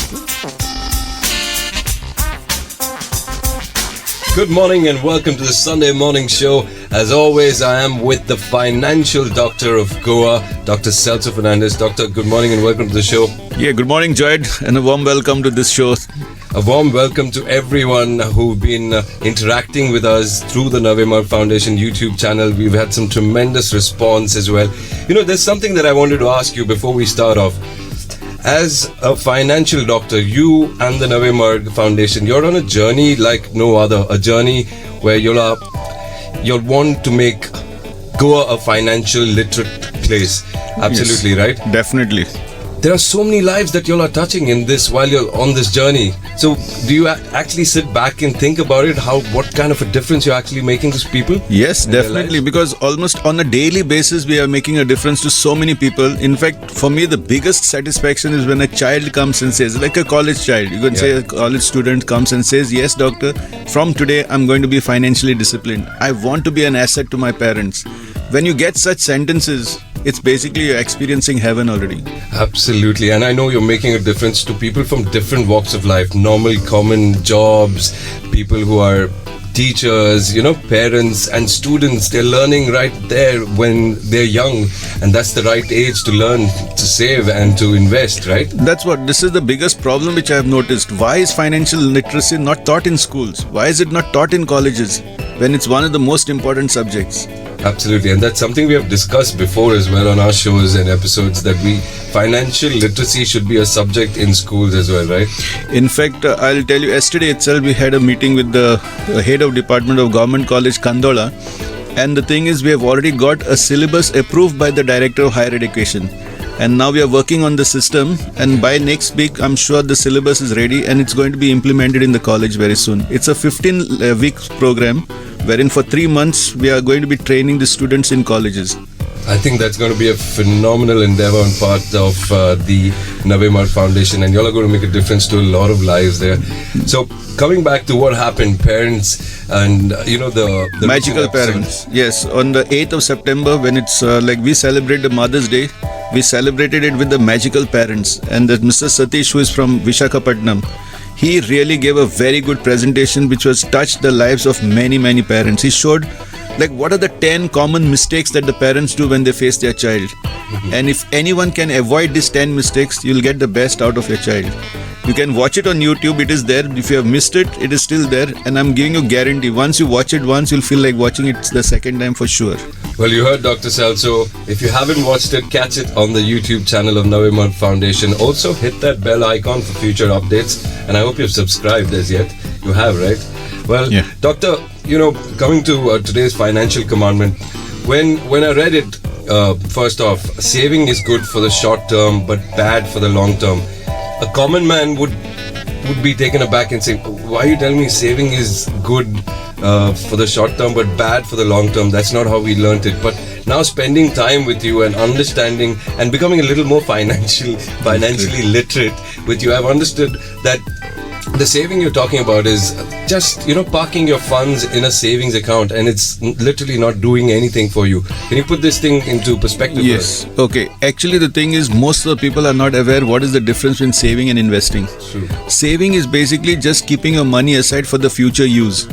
Good morning and welcome to the Sunday morning show. As always, I am with the financial doctor of Goa, Dr. Celso Fernandez. Doctor, good morning and welcome to the show. Yeah, good morning, Joed, and a warm welcome to this show. A warm welcome to everyone who've been interacting with us through the Navemarg Foundation YouTube channel. We've had some tremendous response as well. You know, there's something that I wanted to ask you before we start off. As a financial doctor, you and the Navemarg Foundation, you're on a journey like no other. A journey where you'll want to make Goa a financial literate place. Absolutely, yes, right? Definitely. There are so many lives that you are touching in this while you're on this journey. So do you actually sit back and think about it? What kind of a difference you're actually making to people? Yes, definitely. Because almost on a daily basis, we are making a difference to so many people. In fact, for me, the biggest satisfaction is when a child comes and says, like a college child, you can say a college student comes and says, yes, doctor, from today, I'm going to be financially disciplined. I want to be an asset to my parents. When you get such sentences, it's basically you're experiencing heaven already. Absolutely. And I know you're making a difference to people from different walks of life, normal, common jobs, people who are teachers, parents and students. They're learning right there when they're young, and that's the right age to learn to save and to invest, right? This is the biggest problem which I have noticed. Why is financial literacy not taught in schools? Why is it not taught in colleges when it's one of the most important subjects? Absolutely, and that's something we have discussed before as well on our shows and episodes, that financial literacy should be a subject in schools as well, right? In fact, I'll tell you, yesterday itself we had a meeting with the head of Department of Government College, Kandola, and the thing is we have already got a syllabus approved by the Director of Higher Education. And now we are working on the system, and by next week I'm sure the syllabus is ready and it's going to be implemented in the college very soon. It's a 15-week program wherein for 3 months we are going to be training the students in colleges. I think that's going to be a phenomenal endeavor on part of the Navemarg Foundation, and you all are going to make a difference to a lot of lives there. So coming back to what happened, parents and the magical parents. Yes, on the 8th of September when it's we celebrate the Mother's Day, we celebrated it with the magical parents, and that Mr. Satish, who is from Visakhapatnam, he really gave a very good presentation which was touched the lives of many parents. He showed what are the 10 common mistakes that the parents do when they face their child. And if anyone can avoid these 10 mistakes, you'll get the best out of your child. You can watch it on YouTube, it is there. If you have missed it, it is still there, and I'm giving you a guarantee. Once you watch it once, you'll feel like watching it the second time for sure. Well, you heard Dr. Celso. If you haven't watched it, catch it on the YouTube channel of Navemarg Foundation. Also, hit that bell icon for future updates, and I hope you've subscribed as yet. You have, right? Well, yeah. Doctor, coming to today's financial commandment, when I read it, first off, saving is good for the short term but bad for the long term. A common man would be taken aback and say, why are you telling me saving is good for the short term but bad for the long term? That's not how we learnt it. But now spending time with you and understanding and becoming a little more financially literate with you, I've understood that the saving you're talking about is just, parking your funds in a savings account, and it's literally not doing anything for you. Can you put this thing into perspective? Yes. Okay. Actually, the thing is, most of the people are not aware what is the difference between saving and investing. True. Saving is basically just keeping your money aside for the future use.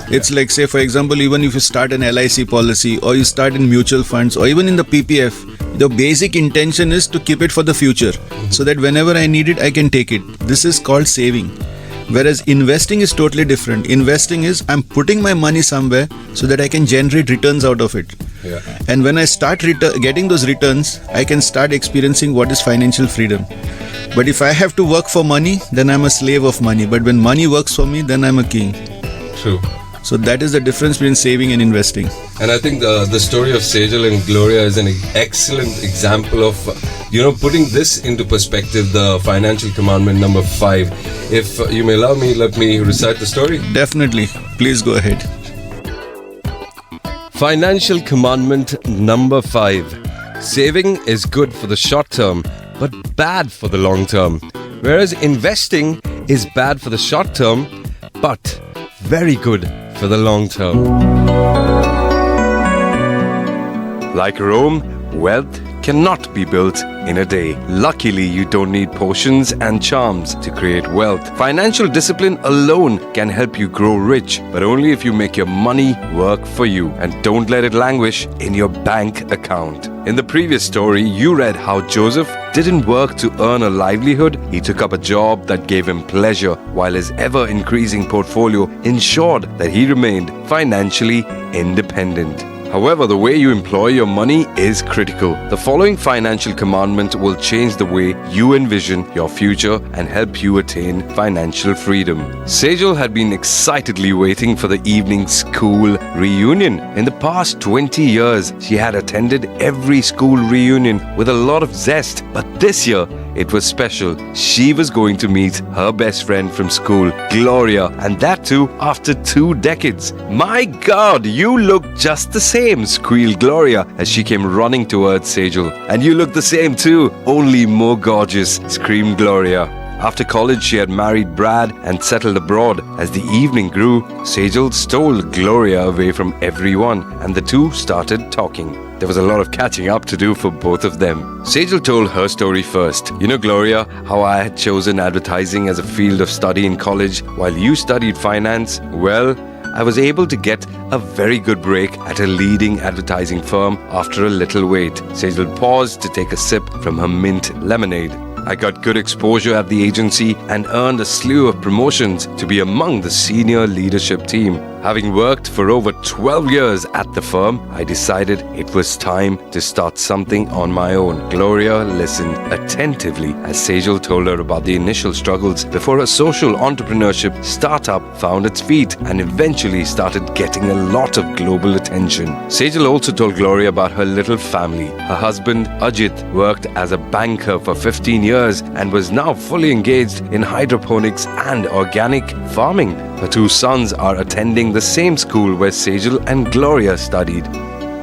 It's like, say, for example, even if you start an LIC policy or you start in mutual funds or even in the PPF, the basic intention is to keep it for the future so that whenever I need it, I can take it. This is called saving. Whereas investing is totally different. Investing is I'm putting my money somewhere so that I can generate returns out of it. Yeah. And when I start getting those returns, I can start experiencing what is financial freedom. But if I have to work for money, then I'm a slave of money. But when money works for me, then I'm a king. True. So that is the difference between saving and investing. And I think the story of Sejal and Gloria is an excellent example of, putting this into perspective, the financial commandment number 5. If you may allow me, let me recite the story. Definitely. Please go ahead. Financial commandment number 5. Saving is good for the short term, but bad for the long term. Whereas investing is bad for the short term, but very good for the long term. Like Rome, wealth cannot be built in a day. Luckily, you don't need potions and charms to create wealth. Financial discipline alone can help you grow rich, but only if you make your money work for you and don't let it languish in your bank account. In the previous story, you read how Joseph didn't work to earn a livelihood. He took up a job that gave him pleasure, while his ever-increasing portfolio ensured that he remained financially independent. However, the way you employ your money is critical. The following financial commandment will change the way you envision your future and help you attain financial freedom. Sejal had been excitedly waiting for the evening school reunion. In the past 20 years, she had attended every school reunion with a lot of zest, but this year, it was special. She was going to meet her best friend from school, Gloria, and that too after 2 decades. "My God, you look just the same," squealed Gloria as she came running towards Sejal. "And you look the same too, only more gorgeous," screamed Gloria. After college, she had married Brad and settled abroad. As the evening grew, Sejal stole Gloria away from everyone, and the two started talking. There was a lot of catching up to do for both of them. Sejal told her story first. "You know, Gloria, how I had chosen advertising as a field of study in college while you studied finance? Well, I was able to get a very good break at a leading advertising firm after a little wait." Sejal paused to take a sip from her mint lemonade. "I got good exposure at the agency and earned a slew of promotions to be among the senior leadership team. Having worked for over 12 years at the firm, I decided it was time to start something on my own." Gloria listened attentively as Sejal told her about the initial struggles before her social entrepreneurship startup found its feet and eventually started getting a lot of global attention. Sejal also told Gloria about her little family. Her husband, Ajit, worked as a banker for 15 years and was now fully engaged in hydroponics and organic farming. Her 2 sons are attending the same school where Sejal and Gloria studied.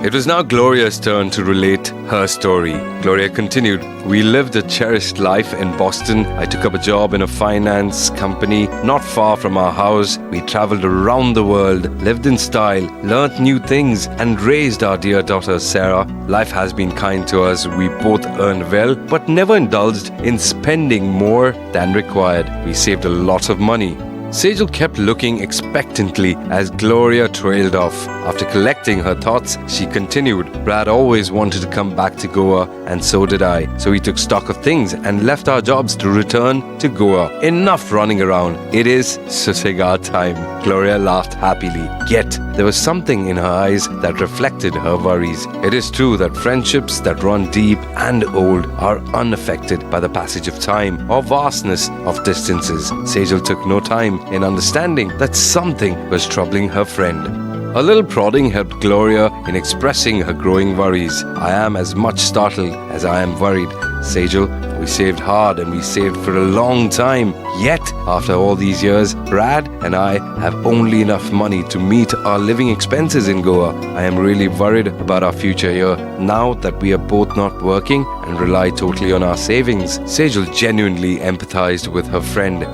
It was now Gloria's turn to relate her story. Gloria continued, "We lived a cherished life in Boston. I took up a job in a finance company not far from our house. We traveled around the world, lived in style, learnt new things, and raised our dear daughter Sarah. Life has been kind to us. We both earned well, but never indulged in spending more than required. We saved a lot of money." Sejal kept looking expectantly as Gloria trailed off. After collecting her thoughts, she continued, "Brad always wanted to come back to Goa, and so did I. So we took stock of things and left our jobs to return to Goa. Enough running around. It is Sejal time." Gloria laughed happily. Yet, there was something in her eyes that reflected her worries. It is true that friendships that run deep and old are unaffected by the passage of time or vastness of distances. Sejal took no time in understanding that something was troubling her friend. A little prodding helped Gloria in expressing her growing worries. "I am as much startled as I am worried. Sejal, we saved hard and we saved for a long time. Yet, after all these years, Brad and I have only enough money to meet our living expenses in Goa. I am really worried about our future here, now that we are both not working and rely totally on our savings." Sejal genuinely empathized with her friend.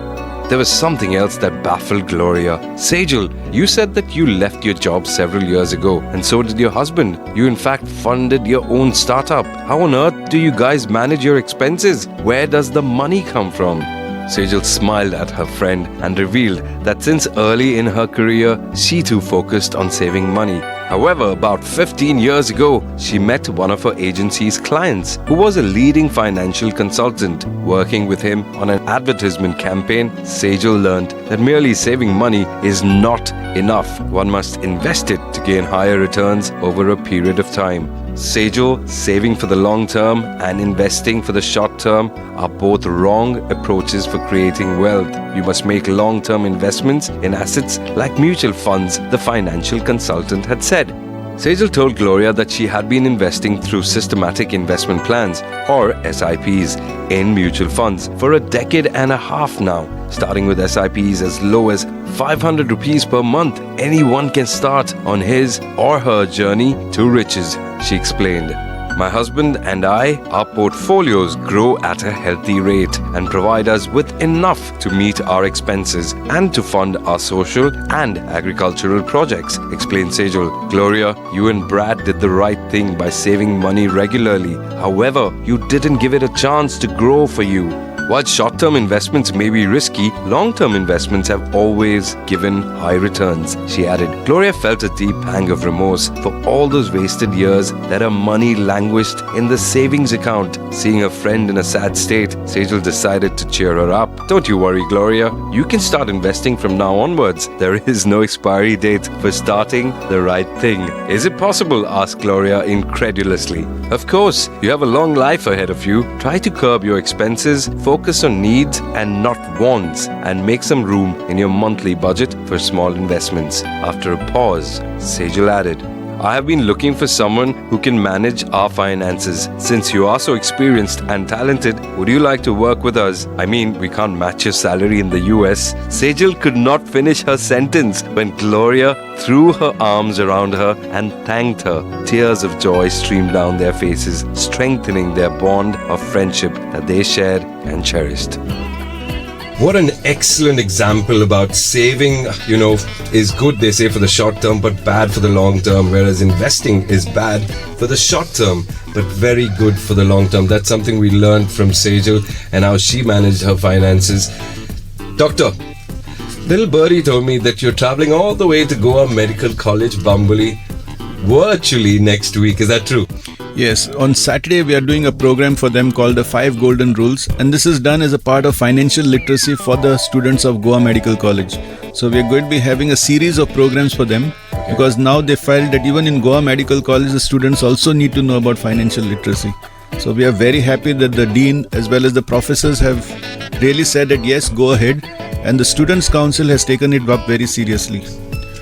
There was something else that baffled Gloria. "Sejal, you said that you left your job several years ago, and so did your husband. You in fact funded your own startup. How on earth do you guys manage your expenses? Where does the money come from?" Sejal smiled at her friend and revealed that since early in her career, she too focused on saving money. However, about 15 years ago, she met one of her agency's clients, who was a leading financial consultant. Working with him on an advertisement campaign, Sejal learned that merely saving money is not enough. One must invest it to gain higher returns over a period of time. Sejal, saving for the long term and investing for the short term are both wrong approaches for creating wealth. You must make long-term investments in assets like mutual funds, the financial consultant had said. Sejal told Gloria that she had been investing through systematic investment plans, or SIPs, in mutual funds for a decade and a half now. Starting with SIPs as low as 500 rupees per month, anyone can start on his or her journey to riches, she explained. My husband and I, our portfolios grow at a healthy rate and provide us with enough to meet our expenses and to fund our social and agricultural projects, explained Sejal. Gloria, you and Brad did the right thing by saving money regularly. However, you didn't give it a chance to grow for you. While short-term investments may be risky, long-term investments have always given high returns, she added. Gloria felt a deep pang of remorse for all those wasted years that her money languished in the savings account. Seeing her friend in a sad state, Sejal decided to cheer her up. Don't you worry, Gloria. You can start investing from now onwards. There is no expiry date for starting the right thing. Is it possible? Asked Gloria incredulously. Of course, you have a long life ahead of you. Try to curb your expenses, focus on needs and not wants, and make some room in your monthly budget for small investments. After a pause, Sejal added, I have been looking for someone who can manage our finances. Since you are so experienced and talented, would you like to work with us? I mean, we can't match your salary in the US. Sejal could not finish her sentence when Gloria threw her arms around her and thanked her. Tears of joy streamed down their faces, strengthening their bond of friendship that they shared and cherished. What an excellent example about saving, is good, they say, for the short term, but bad for the long term, whereas investing is bad for the short term, but very good for the long term. That's something we learned from Sejal and how she managed her finances. Doctor, little birdie told me that you're traveling all the way to Goa Medical College, Bambuli, virtually next week. Is that true? Yes, on Saturday we are doing a program for them called the 5 Golden Rules, and this is done as a part of financial literacy for the students of Goa Medical College. So we are going to be having a series of programs for them because now they felt that even in Goa Medical College the students also need to know about financial literacy. So we are very happy that the dean as well as the professors have really said that yes, go ahead, and the Students' Council has taken it up very seriously.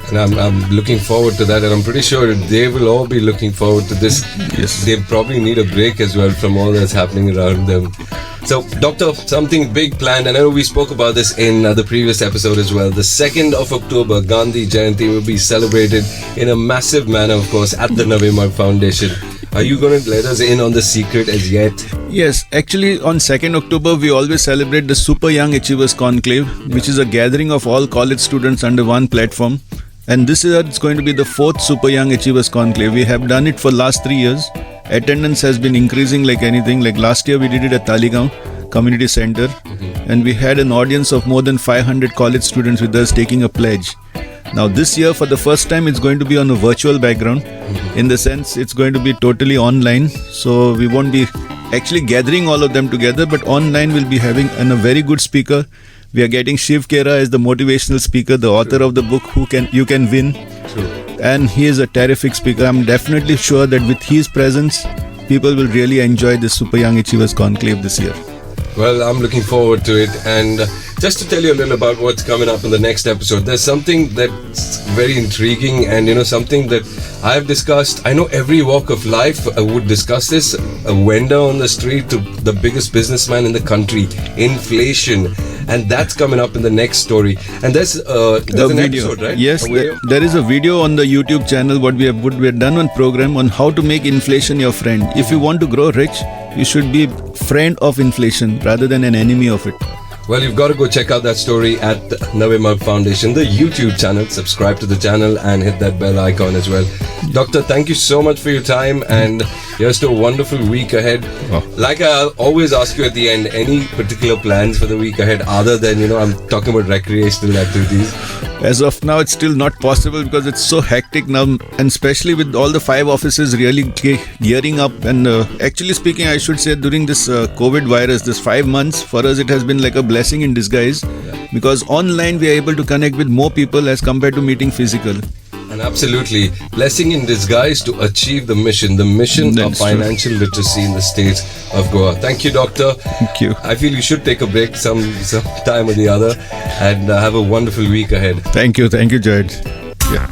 And I'm looking forward to that, and I'm pretty sure they will all be looking forward to this. Yes. They probably need a break as well from all that's happening around them. So, Doctor, something big planned, and I know we spoke about this in the previous episode as well. The 2nd of October, Gandhi Jayanti will be celebrated in a massive manner, of course, at the Navemarg Foundation. Are you going to let us in on the secret as yet? Yes, actually on 2nd October we always celebrate the Super Young Achievers Conclave, which is a gathering of all college students under one platform. And this year it's going to be the 4th Super Young Achievers Conclave. We have done it for last 3 years. Attendance has been increasing like anything. Like last year we did it at Taligaon Community Center, and we had an audience of more than 500 college students with us taking a pledge. Now this year for the first time it's going to be on a virtual background, in the sense it's going to be totally online. So we won't be actually gathering all of them together, but online we'll be having a very good speaker. We are getting Shiv Kera as the motivational speaker, the author of the book You Can Win. True. And he is a terrific speaker. I'm definitely sure that with his presence, people will really enjoy the Super Young Achievers Conclave this year. Well, I'm looking forward to it. And just to tell you a little about what's coming up in the next episode, there's something that's very intriguing and, something that I've discussed. I know every walk of life would discuss this. A vendor on the street to the biggest businessman in the country. Inflation. And that's coming up in the next story. And there's an video. episode, right? Yes, there is a video on the YouTube channel what we have done on program on how to make inflation your friend. If you want to grow rich, you should be friend of inflation rather than an enemy of it. Well, you've got to go check out that story at Navemarg Foundation, the YouTube channel. Subscribe to the channel and hit that bell icon as well. Doctor, thank you so much for your time, and here's to a wonderful week ahead. Oh. Like I always ask you at the end, any particular plans for the week ahead other than, I'm talking about recreational activities? As of now, it's still not possible because it's so hectic now, and especially with all the 5 offices really gearing up. And actually speaking, I should say during this COVID virus, this 5 months, for us it has been like a blessing in disguise, because online we are able to connect with more people as compared to meeting physical. And absolutely, blessing in disguise to achieve the mission of financial literacy in the state of Goa. Thank you, Doctor. Thank you. I feel you should take a break some time or the other, and have a wonderful week ahead. Thank you, Joed. Yeah.